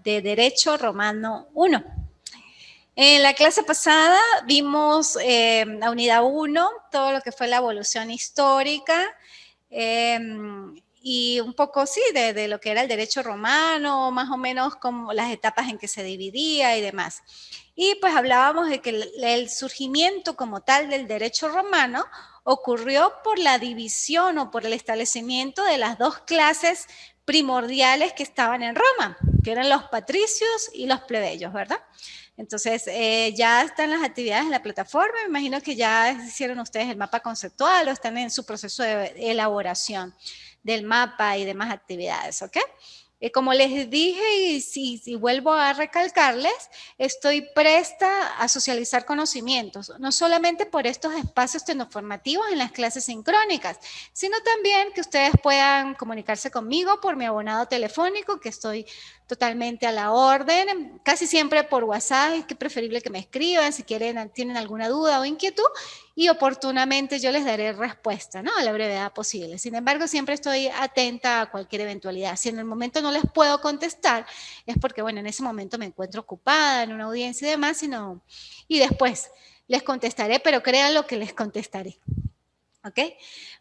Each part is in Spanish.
de Derecho Romano 1. En la clase pasada vimos la unidad 1, todo lo que fue la evolución histórica, y un poco, sí, de lo que era el derecho romano, más o menos como las etapas en que se dividía y demás. Y pues hablábamos de que el surgimiento como tal del derecho romano ocurrió por la división o por el establecimiento de las dos clases primordiales que estaban en Roma, que eran los patricios y los plebeyos, ¿verdad? Entonces, ya están las actividades en la plataforma, me imagino que ya hicieron ustedes el mapa conceptual o están en su proceso de elaboración del mapa y demás actividades, ¿ok? Como les dije y vuelvo a recalcarles, estoy presta a socializar conocimientos, no solamente por estos espacios tecnoformativos en las clases sincrónicas, sino también que ustedes puedan comunicarse conmigo por mi abonado telefónico, que estoy totalmente a la orden, casi siempre por WhatsApp, es que preferible que me escriban si tienen alguna duda o inquietud, y oportunamente yo les daré respuesta, ¿no? A la brevedad posible. Sin embargo, siempre estoy atenta a cualquier eventualidad. Si en el momento no les puedo contestar, es porque, bueno, en ese momento me encuentro ocupada en una audiencia y demás, y después les contestaré, pero créanlo que les contestaré. ¿Ok?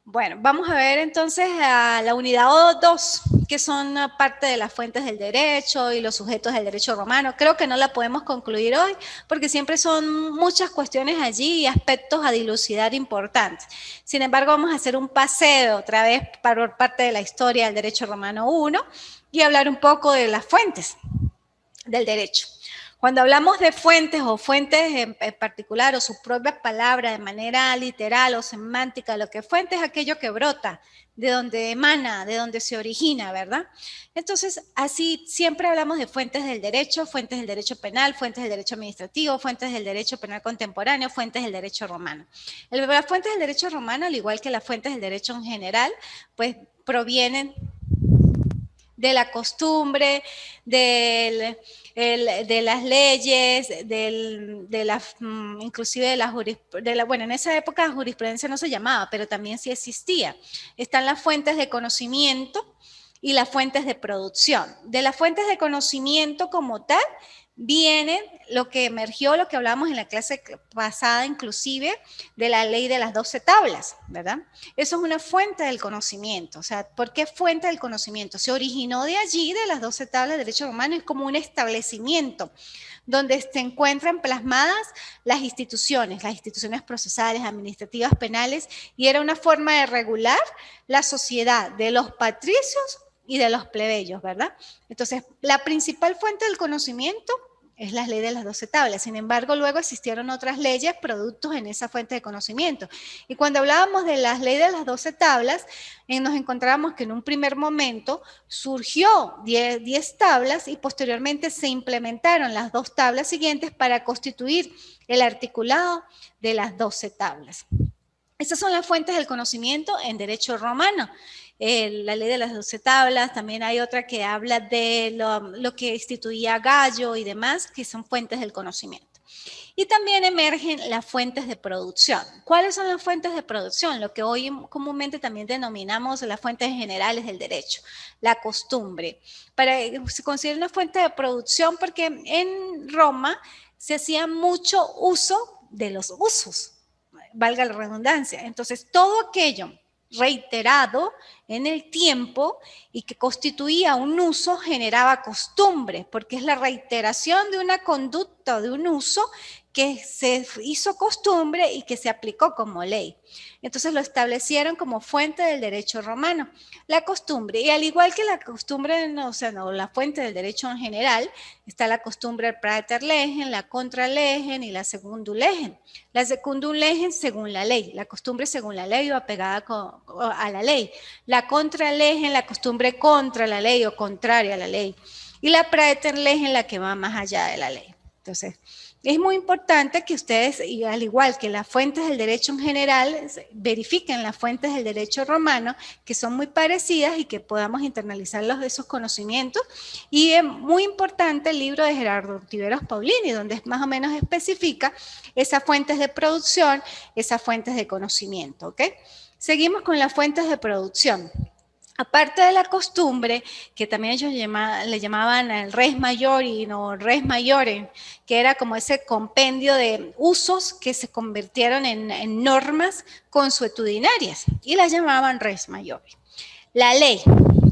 Bueno, vamos a ver entonces a la unidad 2, que son parte de las fuentes del derecho y los sujetos del derecho romano. Creo que no la podemos concluir hoy porque siempre son muchas cuestiones allí y aspectos a dilucidar importantes. Sin embargo, vamos a hacer un paseo otra vez por parte de la historia del derecho romano 1 y hablar un poco de las fuentes del derecho. Cuando hablamos de fuentes o fuentes en particular o sus propias palabras de manera literal o semántica, lo que fuente es aquello que brota, de donde emana, de donde se origina, ¿verdad? Entonces, así siempre hablamos de fuentes del derecho penal, fuentes del derecho administrativo, fuentes del derecho penal contemporáneo, fuentes del derecho romano. Las fuentes del derecho romano, al igual que las fuentes del derecho en general, pues provienen de la costumbre, de las leyes, inclusive bueno, en esa época jurisprudencia no se llamaba, pero también sí existía. Están las fuentes de conocimiento y las fuentes de producción. De las fuentes de conocimiento como tal, viene lo que emergió, lo que hablábamos en la clase pasada, inclusive, de la ley de las 12 tablas, ¿verdad? Eso es una fuente del conocimiento. O sea, ¿por qué fuente del conocimiento? Se originó de allí, de las 12 tablas de derecho romano, es como un establecimiento donde se encuentran plasmadas las instituciones procesales, administrativas, penales, y era una forma de regular la sociedad de los patricios y de los plebeyos, ¿verdad? Entonces, la principal fuente del conocimiento es la ley de las 12 tablas. Sin embargo, luego existieron otras leyes, productos en esa fuente de conocimiento. Y cuando hablábamos de las leyes de las 12 tablas, nos encontrábamos que en un primer momento surgió 10 tablas y posteriormente se implementaron las 2 tablas siguientes para constituir el articulado de las 12 tablas. Estas son las fuentes del conocimiento en derecho romano. La ley de las 12 tablas, también hay otra que habla de lo que instituía Gallo y demás, que son fuentes del conocimiento. Y también emergen las fuentes de producción. ¿Cuáles son las fuentes de producción? Lo que hoy comúnmente también denominamos las fuentes generales del derecho, la costumbre. Se considera una fuente de producción porque en Roma se hacía mucho uso de los usos, valga la redundancia. Entonces, todo aquello reiterado en el tiempo y que constituía un uso generaba costumbre, porque es la reiteración de una conducta, de un uso que se hizo costumbre y que se aplicó como ley. Entonces lo establecieron como fuente del derecho romano. La costumbre, y al igual que la costumbre, la fuente del derecho en general, está la costumbre praeter legem, la contra legem y la secundum legem. La secundum legem según la ley, la costumbre según la ley o apegada a la ley. La contra legem, la costumbre contra la ley o contraria a la ley. Y la praeter legem, la que va más allá de la ley. Entonces, es muy importante que ustedes, y al igual que las fuentes del derecho en general, verifiquen las fuentes del derecho romano, que son muy parecidas y que podamos internalizar esos conocimientos. Y es muy importante el libro de Gerardo Tiberos Paulini, donde más o menos especifica esas fuentes de producción, esas fuentes de conocimiento, ¿ok? Seguimos con las fuentes de producción. Aparte de la costumbre, que también ellos le llamaban el res majori o res majore, que era como ese compendio de usos que se convirtieron en normas consuetudinarias y las llamaban res majori. La ley.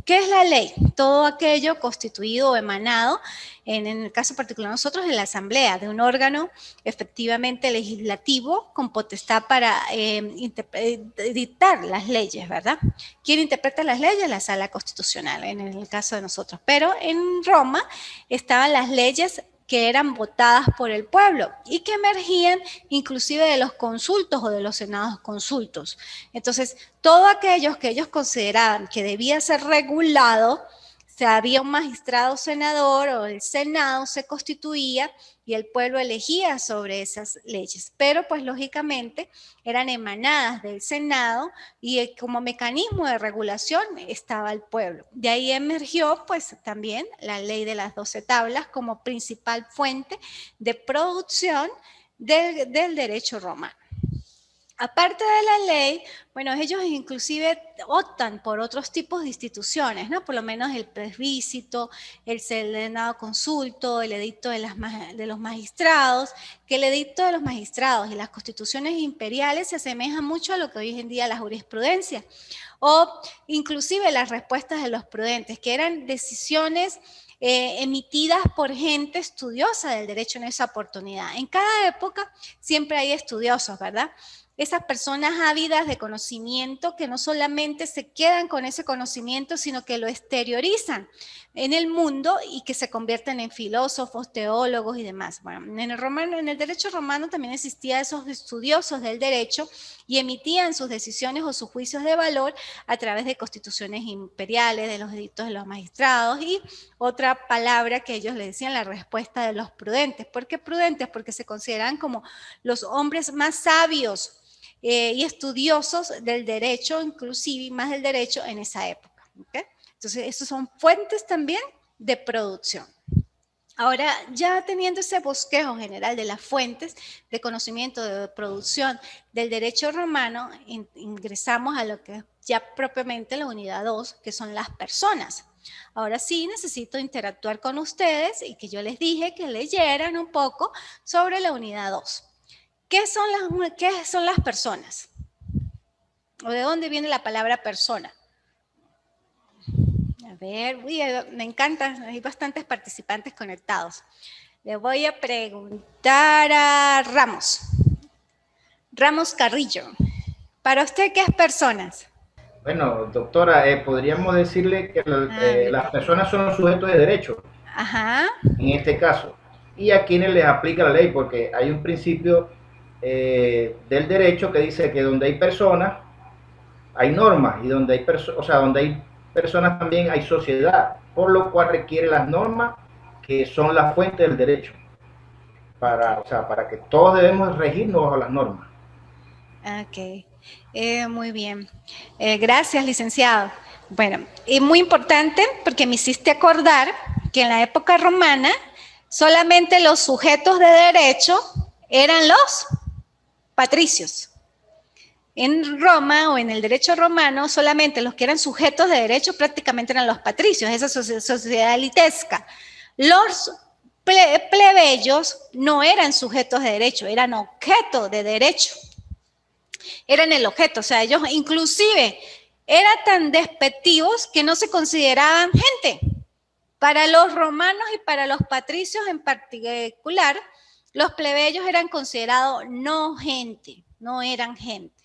¿Qué es la ley? Todo aquello constituido o emanado, en el caso particular nosotros, en la asamblea, de un órgano efectivamente legislativo con potestad para dictar las leyes, ¿verdad? ¿Quién interpreta las leyes? La sala constitucional, en el caso de nosotros. Pero en Roma estaban las leyes que eran votadas por el pueblo y que emergían inclusive de los consultos o de los senados consultos. Entonces, todo aquello que ellos consideraban que debía ser regulado, o sea, había un magistrado senador o el senado se constituía y el pueblo elegía sobre esas leyes. Pero pues lógicamente eran emanadas del senado y como mecanismo de regulación estaba el pueblo. De ahí emergió pues también la ley de las 12 tablas como principal fuente de producción del derecho romano. Aparte de la ley, bueno, ellos inclusive optan por otros tipos de instituciones, ¿no? Por lo menos el plebiscito, el senado consulto, el edicto de los magistrados, que el edicto de los magistrados y las constituciones imperiales se asemejan mucho a lo que hoy en día la jurisprudencia, o inclusive las respuestas de los prudentes, que eran decisiones emitidas por gente estudiosa del derecho en esa oportunidad. En cada época siempre hay estudiosos, ¿verdad? Esas personas ávidas de conocimiento que no solamente se quedan con ese conocimiento, sino que lo exteriorizan en el mundo y que se convierten en filósofos, teólogos y demás. Bueno, en el derecho romano también existían esos estudiosos del derecho y emitían sus decisiones o sus juicios de valor a través de constituciones imperiales, de los edictos de los magistrados y otra palabra que ellos le decían la respuesta de los prudentes. ¿Por qué prudentes? Porque se consideran como los hombres más sabios y estudiosos del derecho, inclusive más del derecho en esa época. ¿Okay? Entonces, esas son fuentes también de producción. Ahora, ya teniendo ese bosquejo general de las fuentes de conocimiento de producción del derecho romano, ingresamos a lo que es ya propiamente la unidad 2, que son las personas. Ahora sí necesito interactuar con ustedes y que yo les dije que leyeran un poco sobre la unidad 2. ¿Qué son las personas? ¿O de dónde viene la palabra persona? A ver, me encanta, hay bastantes participantes conectados. Le voy a preguntar a Ramos. Ramos Carrillo. ¿Para usted qué es personas? Bueno, doctora, podríamos decirle que las personas son los sujetos de derecho, Ajá. en este caso, y a quienes les aplica la ley, porque hay un principio del derecho que dice que donde hay personas, hay normas, y donde hay, donde hay personas también hay sociedad, por lo cual requiere las normas que son la fuente del derecho, para que todos debemos regirnos bajo las normas. Ok, muy bien. Gracias, licenciado. Bueno, y muy importante porque me hiciste acordar que en la época romana solamente los sujetos de derecho eran los patricios. En Roma o en el derecho romano, solamente los que eran sujetos de derecho prácticamente eran los patricios, esa sociedad elitesca. Los plebeyos no eran sujetos de derecho, eran objeto de derecho. Eran el objeto, o sea, ellos inclusive eran tan despectivos que no se consideraban gente. Para los romanos y para los patricios en particular, los plebeyos eran considerados no gente, no eran gente.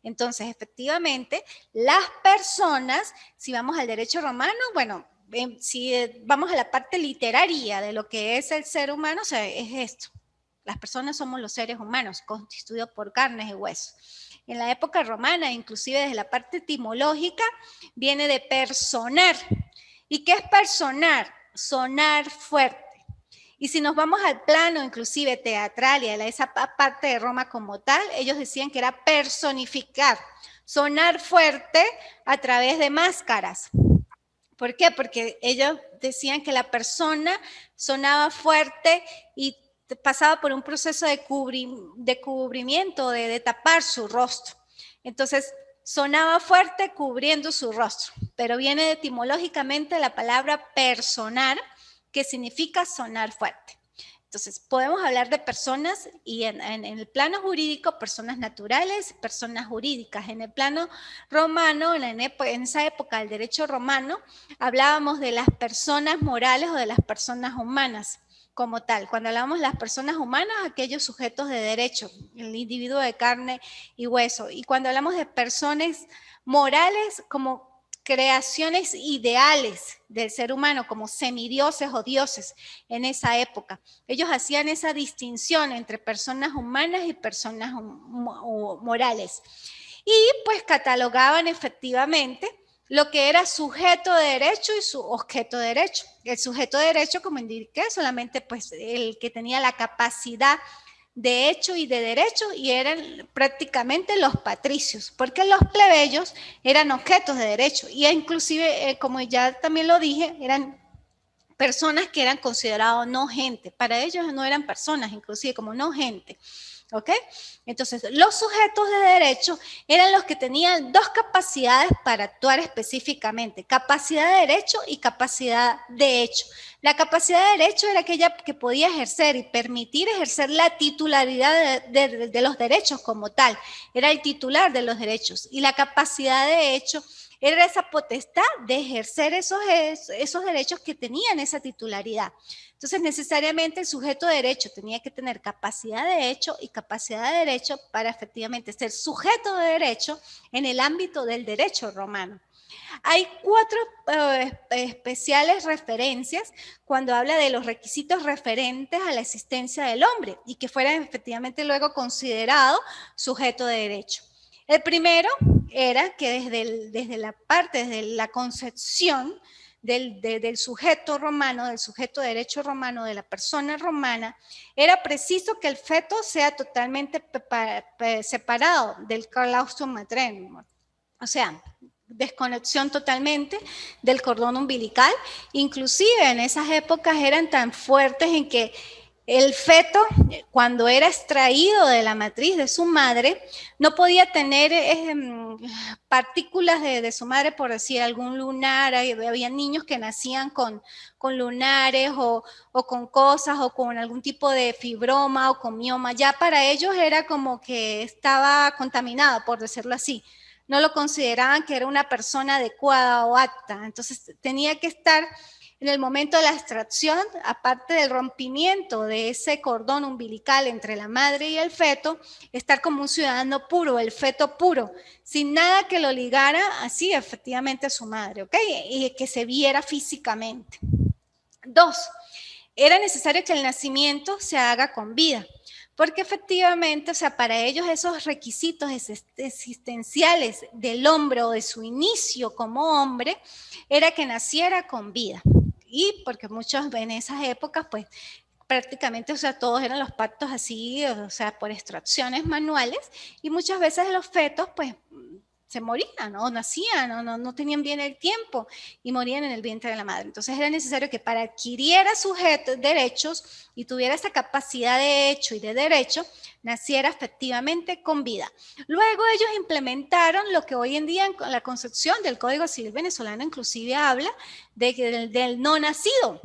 Entonces, efectivamente, las personas, si vamos al derecho romano, bueno, si vamos a la parte literaria de lo que es el ser humano, o sea, es esto. Las personas somos los seres humanos, constituidos por carnes y huesos. En la época romana, inclusive desde la parte etimológica, viene de personar. ¿Y qué es personar? Sonar fuerte. Y si nos vamos al plano inclusive teatral y a esa parte de Roma como tal, ellos decían que era personificar, sonar fuerte a través de máscaras. ¿Por qué? Porque ellos decían que la persona sonaba fuerte y pasaba por un proceso de cubrimiento, de tapar su rostro. Entonces, sonaba fuerte cubriendo su rostro, pero viene etimológicamente la palabra personar, que significa sonar fuerte. Entonces, podemos hablar de personas y en el plano jurídico, personas naturales, personas jurídicas. En el plano romano, en esa época del derecho romano, hablábamos de las personas morales o de las personas humanas como tal. Cuando hablamos de las personas humanas, aquellos sujetos de derecho, el individuo de carne y hueso. Y cuando hablamos de personas morales, como creaciones ideales del ser humano, como semidioses o dioses en esa época. Ellos hacían esa distinción entre personas humanas y personas morales. Y pues catalogaban efectivamente lo que era sujeto de derecho y su objeto de derecho. El sujeto de derecho, como indiqué, solamente pues el que tenía la capacidad de hecho y de derecho, y eran prácticamente los patricios, porque los plebeyos eran objetos de derecho, y inclusive, como ya también lo dije, eran personas que eran considerados no gente. Para ellos no eran personas, inclusive como no gente. ¿Ok? Entonces, los sujetos de derecho eran los que tenían dos capacidades para actuar específicamente: capacidad de derecho y capacidad de hecho. La capacidad de derecho era aquella que podía ejercer y permitir ejercer la titularidad de los derechos como tal. Era el titular de los derechos. Y la capacidad de hecho era esa potestad de ejercer esos derechos que tenían esa titularidad. Entonces, necesariamente el sujeto de derecho tenía que tener capacidad de hecho y capacidad de derecho para efectivamente ser sujeto de derecho en el ámbito del derecho romano. Hay cuatro especiales referencias cuando habla de los requisitos referentes a la existencia del hombre y que fuera efectivamente luego considerado sujeto de derecho. El primero era que desde la concepción del sujeto romano, del sujeto de derecho romano, de la persona romana, era preciso que el feto sea totalmente separado del claustrum materno. O sea, desconexión totalmente del cordón umbilical. Inclusive en esas épocas eran tan fuertes en que el feto, cuando era extraído de la matriz de su madre, no podía tener partículas de su madre, por decir algún lunar. Había niños que nacían con lunares o con cosas o con algún tipo de fibroma o con mioma. Ya para ellos era como que estaba contaminado, por decirlo así. No lo consideraban que era una persona adecuada o apta. Entonces tenía que estar en el momento de la extracción, aparte del rompimiento de ese cordón umbilical entre la madre y el feto, estar como un ciudadano puro, el feto puro, sin nada que lo ligara así efectivamente a su madre, ¿ok? Y que se viera físicamente. 2, era necesario que el nacimiento se haga con vida, porque efectivamente, o sea, para ellos esos requisitos existenciales del hombre o de su inicio como hombre, era que naciera con vida. Y porque muchos en esas épocas, pues, prácticamente, o sea, todos eran los partos así, o sea, por extracciones manuales, y muchas veces los fetos, pues, se morían, ¿no? Nacían, no tenían bien el tiempo y morían en el vientre de la madre. Entonces era necesario que para adquiriera derechos y tuviera esa capacidad de hecho y de derecho, naciera efectivamente con vida. Luego ellos implementaron lo que hoy en día en la concepción del Código Civil venezolano inclusive habla del no nacido,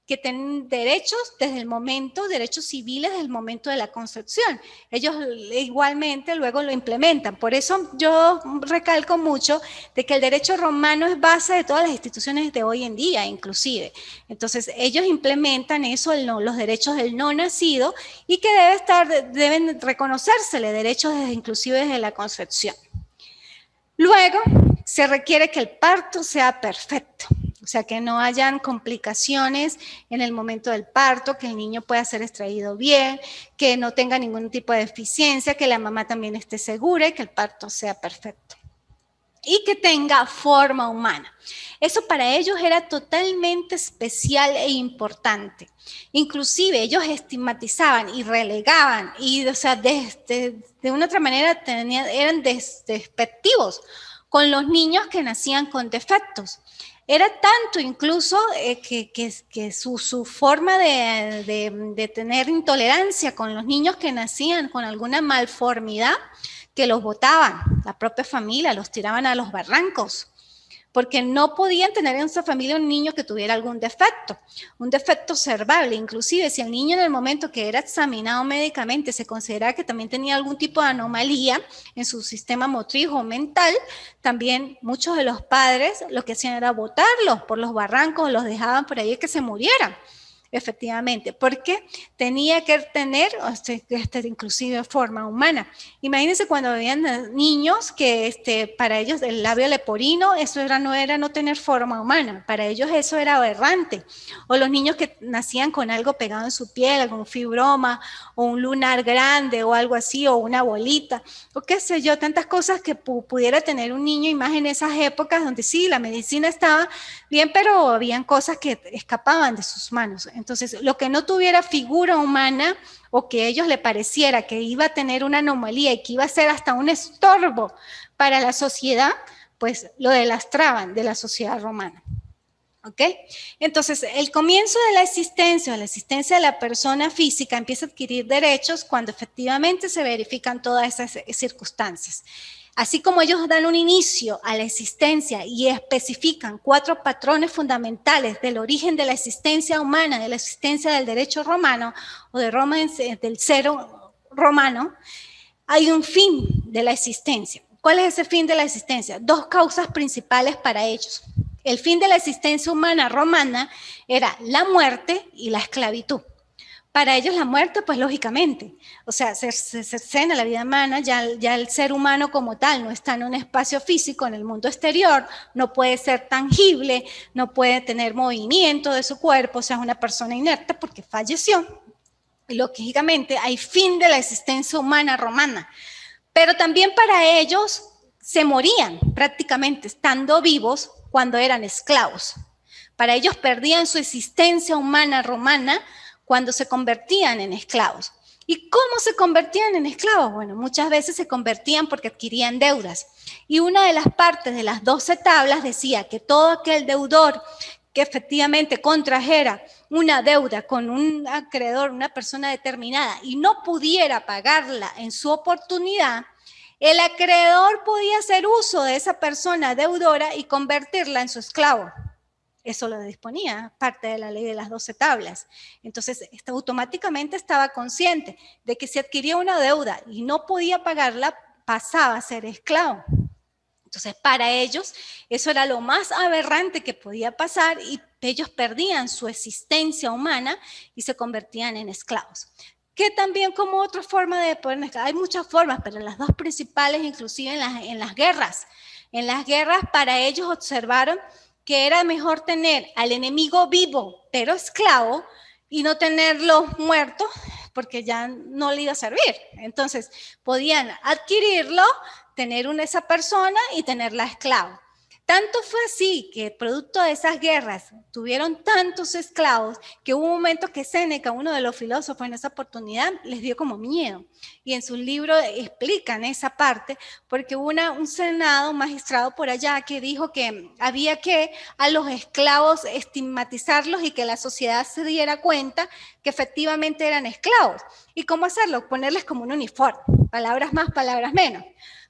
que tienen derechos desde el momento, derechos civiles desde el momento de la concepción. Ellos igualmente luego lo implementan. Por eso yo recalco mucho de que el derecho romano es base de todas las instituciones de hoy en día, inclusive. Entonces, ellos implementan eso, los derechos del no nacido, y que deben reconocérsele derechos inclusive desde la concepción. Luego, se requiere que el parto sea perfecto. O sea, que no hayan complicaciones en el momento del parto, que el niño pueda ser extraído bien, que no tenga ningún tipo de deficiencia, que la mamá también esté segura y que el parto sea perfecto. Y que tenga forma humana. Eso para ellos era totalmente especial e importante. Inclusive ellos estigmatizaban y relegaban y, o sea, de una otra manera eran despectivos con los niños que nacían con defectos. Era tanto incluso que su forma de tener intolerancia con los niños que nacían con alguna malformidad, que los botaban, la propia familia, los tiraban a los barrancos, porque no podían tener en su familia un niño que tuviera algún defecto, un defecto observable. Inclusive si el niño en el momento que era examinado médicamente se consideraba que también tenía algún tipo de anomalía en su sistema motriz o mental, también muchos de los padres lo que hacían era botarlos por los barrancos, los dejaban por ahí que se murieran. Efectivamente, porque tenía que tener inclusive forma humana. Imagínense cuando habían niños que para ellos el labio leporino, eso no era no tener forma humana, para ellos eso era aberrante. O los niños que nacían con algo pegado en su piel, algún fibroma, o un lunar grande, o algo así, o una bolita, o qué sé yo, tantas cosas que pudiera tener un niño, y más en esas épocas donde sí, la medicina estaba bien, pero habían cosas que escapaban de sus manos. Entonces, lo que no tuviera figura humana o que a ellos le pareciera que iba a tener una anomalía y que iba a ser hasta un estorbo para la sociedad, pues lo delastraban de la sociedad romana. ¿Ok? Entonces, el comienzo de la existencia de la persona física empieza a adquirir derechos cuando efectivamente se verifican todas esas circunstancias. Así como ellos dan un inicio a la existencia y especifican 4 patrones fundamentales del origen de la existencia humana, de la existencia del derecho romano o del ser romano, hay un fin de la existencia. ¿Cuál es ese fin de la existencia? 2 causas principales para ellos. El fin de la existencia humana romana era la muerte y la esclavitud. Para ellos la muerte, pues lógicamente, o sea, se cercena la vida humana, ya el ser humano como tal no está en un espacio físico, en el mundo exterior, no puede ser tangible, no puede tener movimiento de su cuerpo, o sea, es una persona inerte porque falleció. Y lógicamente hay fin de la existencia humana romana, pero también para ellos se morían prácticamente estando vivos cuando eran esclavos. Para ellos perdían su existencia humana romana cuando se convertían en esclavos. ¿Y cómo se convertían en esclavos? Bueno, muchas veces se convertían porque adquirían deudas. Y una de las partes de las 12 tablas decía que todo aquel deudor que efectivamente contrajera una deuda con un acreedor, una persona determinada, y no pudiera pagarla en su oportunidad, el acreedor podía hacer uso de esa persona deudora y convertirla en su esclavo. Eso lo disponía parte de la ley de las 12 tablas. Entonces, automáticamente estaba consciente de que si adquiría una deuda y no podía pagarla, pasaba a ser esclavo. Entonces, para ellos, eso era lo más aberrante que podía pasar y ellos perdían su existencia humana y se convertían en esclavos. Que también como otra forma de poder, hay muchas formas, pero las 2 principales, inclusive en las guerras. En las guerras, para ellos observaron que era mejor tener al enemigo vivo, pero esclavo, y no tenerlo muerto, porque ya no le iba a servir. Entonces, podían adquirirlo, tener esa persona y tenerla esclavo. Tanto fue así que producto de esas guerras tuvieron tantos esclavos que hubo un momento que Séneca, uno de los filósofos en esa oportunidad, les dio como miedo. Y en sus libros explican esa parte porque hubo un senado, un magistrado por allá que dijo que había que a los esclavos estigmatizarlos y que la sociedad se diera cuenta que efectivamente eran esclavos. ¿Y cómo hacerlo? Ponerles como un uniforme, palabras más, palabras menos.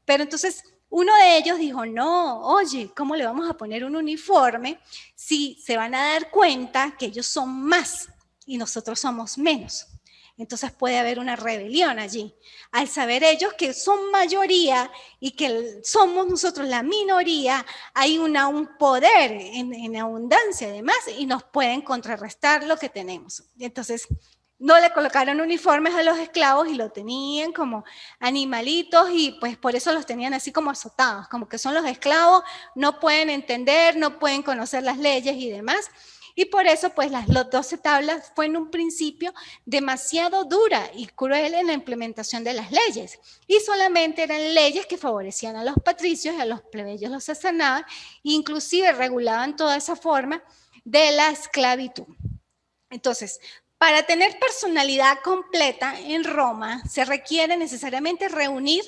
Pero entonces uno de ellos dijo, no, oye, ¿cómo le vamos a poner un uniforme si se van a dar cuenta que ellos son más y nosotros somos menos? Entonces puede haber una rebelión allí. Al saber ellos que son mayoría y que somos nosotros la minoría, hay un poder en abundancia además y nos pueden contrarrestar lo que tenemos. Entonces, no le colocaron uniformes a los esclavos y lo tenían como animalitos y pues por eso los tenían así como azotados, como que son los esclavos, no pueden entender, no pueden conocer las leyes y demás. Y por eso pues las 12 tablas fue en un principio demasiado dura y cruel en la implementación de las leyes. Y solamente eran leyes que favorecían a los patricios y a los plebeyos los cercenaban, inclusive regulaban toda esa forma de la esclavitud. Entonces, para tener personalidad completa en Roma se requiere necesariamente reunir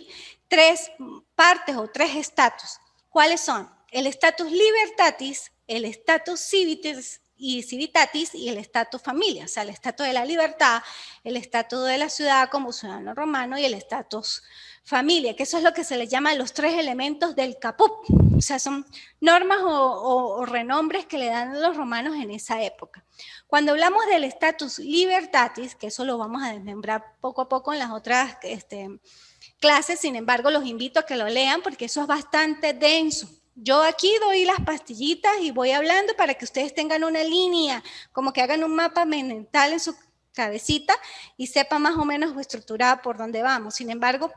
3 partes o 3 estatus. ¿Cuáles son? El status libertatis, el status civitas y civitatis y el status familia, o sea, el status de la libertad, el status de la ciudad como ciudadano romano y el status familia, que eso es lo que se le llama los 3 elementos del caput, o sea, son normas o renombres que le dan los romanos en esa época. Cuando hablamos del status libertatis, que eso lo vamos a desmembrar poco a poco en las otras clases, sin embargo, los invito a que lo lean porque eso es bastante denso. Yo aquí doy las pastillitas y voy hablando para que ustedes tengan una línea, como que hagan un mapa mental en su cabecita y sepan más o menos estructurada por dónde vamos. Sin embargo,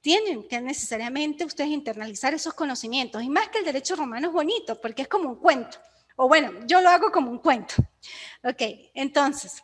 tienen que necesariamente ustedes internalizar esos conocimientos. Y más que el derecho romano es bonito, porque es como un cuento. O bueno, yo lo hago como un cuento. Ok, entonces,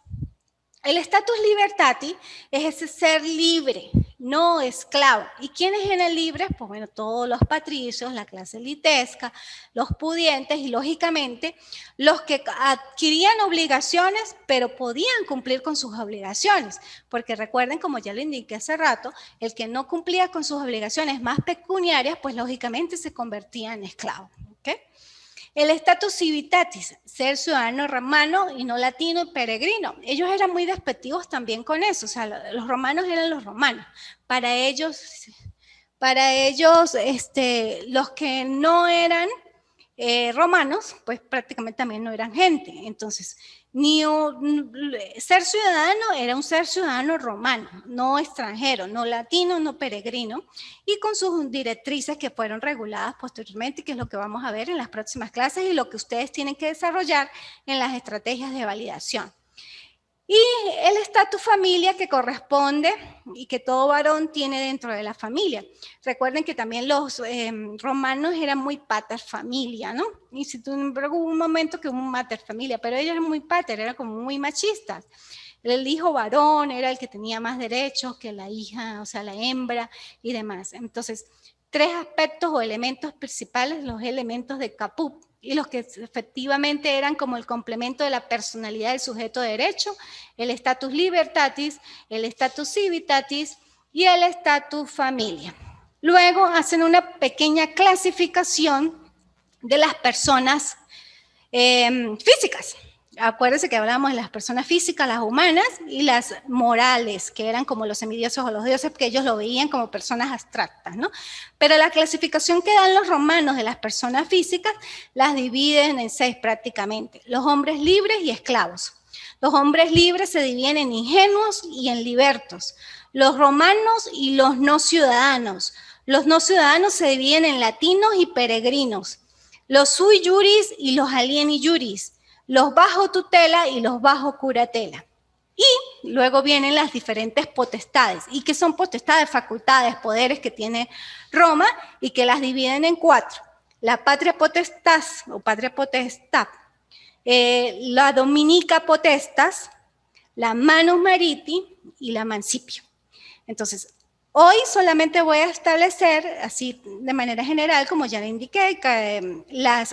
el status libertati es ese ser libre, no esclavo. ¿Y quiénes eran libres? Pues bueno, todos los patricios, la clase litesca, los pudientes y lógicamente los que adquirían obligaciones, pero podían cumplir con sus obligaciones. Porque recuerden, como ya lo indiqué hace rato, el que no cumplía con sus obligaciones más pecuniarias, pues lógicamente se convertía en esclavo. ¿Okay? El status civitatis, ser ciudadano romano y no latino y peregrino. Ellos eran muy despectivos también con eso, o sea, los romanos eran los romanos. Para ellos los que no eran romanos, pues prácticamente también no eran gente. Entonces, ser ciudadano era un ser ciudadano romano, no extranjero, no latino, no peregrino, y con sus directrices que fueron reguladas posteriormente, que es lo que vamos a ver en las próximas clases y lo que ustedes tienen que desarrollar en las estrategias de validación. Y el estatus familia que corresponde y que todo varón tiene dentro de la familia. Recuerden que también los romanos eran muy pater familia, ¿no? Y si tú hubo un momento que hubo un mater familia, pero ellos eran muy pater, eran como muy machistas. El hijo varón era el que tenía más derechos que la hija, o sea, la hembra y demás. Entonces, 3 aspectos o elementos principales, los elementos de caput, y los que efectivamente eran como el complemento de la personalidad del sujeto de derecho, el status libertatis, el status civitatis y el status familia. Luego hacen una pequeña clasificación de las personas físicas. Acuérdense que hablábamos de las personas físicas, las humanas, y las morales, que eran como los semidioses o los dioses, que ellos lo veían como personas abstractas, ¿no? Pero la clasificación que dan los romanos de las personas físicas las dividen en 6 prácticamente: los hombres libres y esclavos. Los hombres libres se dividen en ingenuos y en libertos. Los romanos y los no ciudadanos. Los no ciudadanos se dividen en latinos y peregrinos. Los sui juris y los alieni juris. Los bajo tutela y los bajo curatela. Y luego vienen las diferentes potestades. ¿Y qué son potestades? Facultades, poderes que tiene Roma y que las dividen en 4. La patria potestas o patria potestad, la dominica potestas, la manus mariti y la mancipio. Entonces, hoy solamente voy a establecer, así de manera general, como ya le indiqué,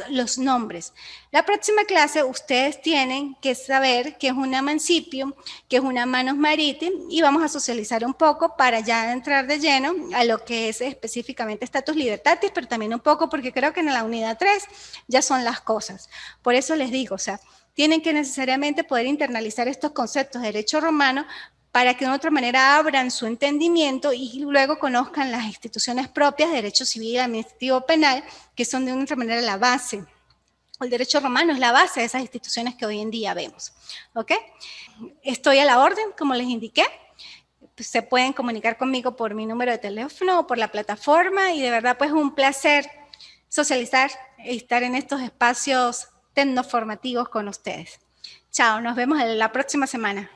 los nombres. La próxima clase ustedes tienen que saber qué es una mancipio, qué es una manus mariti, y vamos a socializar un poco para ya entrar de lleno a lo que es específicamente status libertatis, pero también un poco porque creo que en la unidad 3 ya son las cosas. Por eso les digo, o sea, tienen que necesariamente poder internalizar estos conceptos de derecho romano para que de otra manera abran su entendimiento y luego conozcan las instituciones propias de derecho civil, administrativo, penal, que son de otra manera la base. El derecho romano es la base de esas instituciones que hoy en día vemos. ¿Ok? Estoy a la orden, como les indiqué. Se pueden comunicar conmigo por mi número de teléfono o por la plataforma, y de verdad pues un placer socializar y estar en estos espacios tecnoformativos con ustedes. Chao, nos vemos la próxima semana.